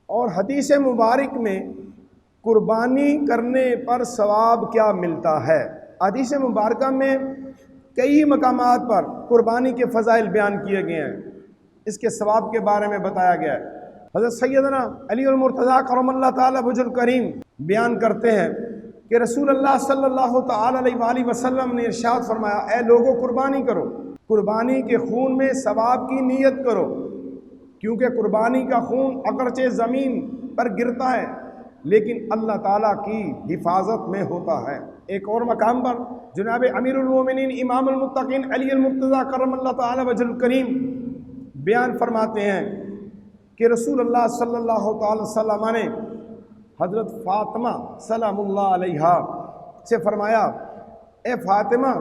اور حدیث مبارک میں قربانی کرنے پر ثواب کیا ملتا ہے؟ حدیث مبارکہ میں کئی مقامات پر قربانی کے فضائل بیان کیے گئے ہیں، اس کے ثواب کے بارے میں بتایا گیا ہے۔ حضرت سیدنا علی المرتضیٰ کرم اللہ تعالیٰ وجہ الکریم بیان کرتے ہیں کہ رسول اللہ صلی اللہ تعالیٰ علیہ وآلہ وسلم نے ارشاد فرمایا، اے لوگوں قربانی کرو، قربانی کے خون میں ثواب کی نیت کرو، کیونکہ قربانی کا خون اگرچہ زمین پر گرتا ہے لیکن اللہ تعالیٰ کی حفاظت میں ہوتا ہے۔ ایک اور مقام پر جناب امیر المومنین امام المتقین علی المرتضیٰ کرم اللہ تعالیٰ وجہ الکریم بیان فرماتے ہیں کہ رسول اللہ صلی اللہ تعالی وسلم نے حضرت فاطمہ سلام اللہ علیہا سے فرمایا، اے فاطمہ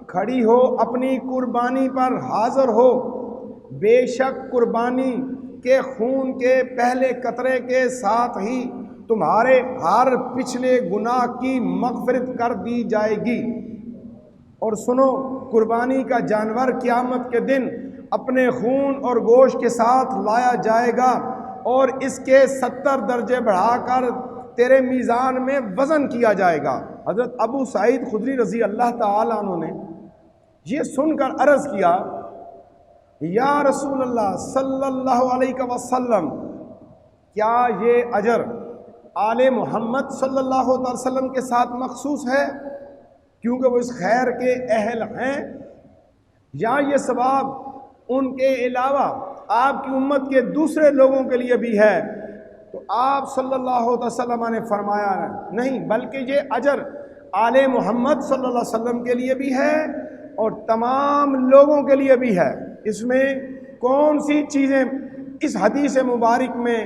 کھڑی ہو، اپنی قربانی پر حاضر ہو، بے شک قربانی کے خون کے پہلے قطرے کے ساتھ ہی تمہارے ہر پچھلے گناہ کی مغفرت کر دی جائے گی۔ اور سنو، قربانی کا جانور قیامت کے دن اپنے خون اور گوشت کے ساتھ لایا جائے گا اور اس کے 70 درجے بڑھا کر تیرے میزان میں وزن کیا جائے گا۔ حضرت ابو سعید خدری رضی اللہ تعالیٰ عنہ نے یہ سن کر عرض کیا، یا رسول اللہ صلی اللہ علیہ وسلم، کیا یہ اجر آل محمد صلی اللہ علیہ وسلم کے ساتھ مخصوص ہے کیونکہ وہ اس خیر کے اہل ہیں، یا یہ ثواب ان کے علاوہ آپ کی امت کے دوسرے لوگوں کے لیے بھی ہے؟ تو آپ صلی اللہ علیہ وسلم نے فرمایا نہیں، بلکہ یہ اجر آل محمد صلی اللہ علیہ وسلم کے لیے بھی ہے اور تمام لوگوں کے لیے بھی ہے۔ اس میں کون سی چیزیں اس حدیث مبارک میں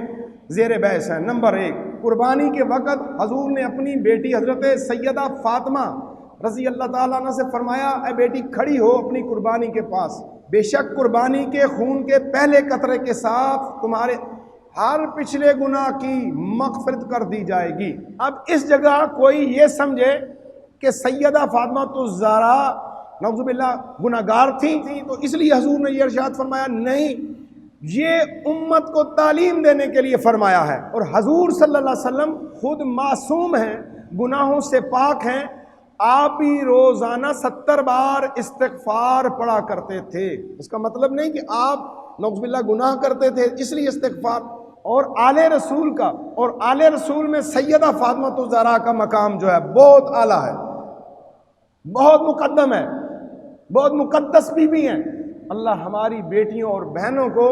زیر بحث ہیں؟ نمبر 1، قربانی کے وقت حضور نے اپنی بیٹی حضرت سیدہ فاطمہ رضی اللہ تعالیٰ عنہ سے فرمایا، اے بیٹی کھڑی ہو اپنی قربانی کے پاس، بے شک قربانی کے خون کے پہلے قطرے کے ساتھ تمہارے ہر پچھلے گناہ کی مغفرت کر دی جائے گی۔ اب اس جگہ کوئی یہ سمجھے کہ سیدہ فاطمہ تو زہرا نعوذ باللہ گناہگار تھیں تو اس لیے حضور نے یہ ارشاد فرمایا، نہیں، یہ امت کو تعلیم دینے کے لیے فرمایا ہے۔ اور حضور صلی اللہ علیہ وسلم خود معصوم ہیں، گناہوں سے پاک ہیں، آپ ہی روزانہ 70 بار استغفار پڑھا کرتے تھے۔ اس کا مطلب نہیں کہ آپ نعوذ باللہ گناہ کرتے تھے اس لیے استغفار۔ اور آل رسول کا اور آل رسول میں سیدہ فاطمہ الزہرا کا مقام جو ہے بہت اعلیٰ ہے، بہت مقدم ہے، بہت مقدس بھی ہیں۔ اللہ ہماری بیٹیوں اور بہنوں کو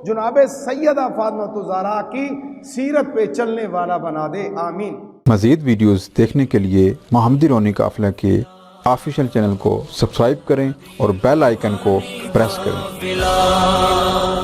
جناب سیدہ فاطمہ الزہرا کی سیرت پہ چلنے والا بنا دے، آمین۔ مزید ویڈیوز دیکھنے کے لیے محمدی رونی قافلہ کے آفیشیل چینل کو سبسکرائب کریں اور بیل آئیکن کو پریس کریں۔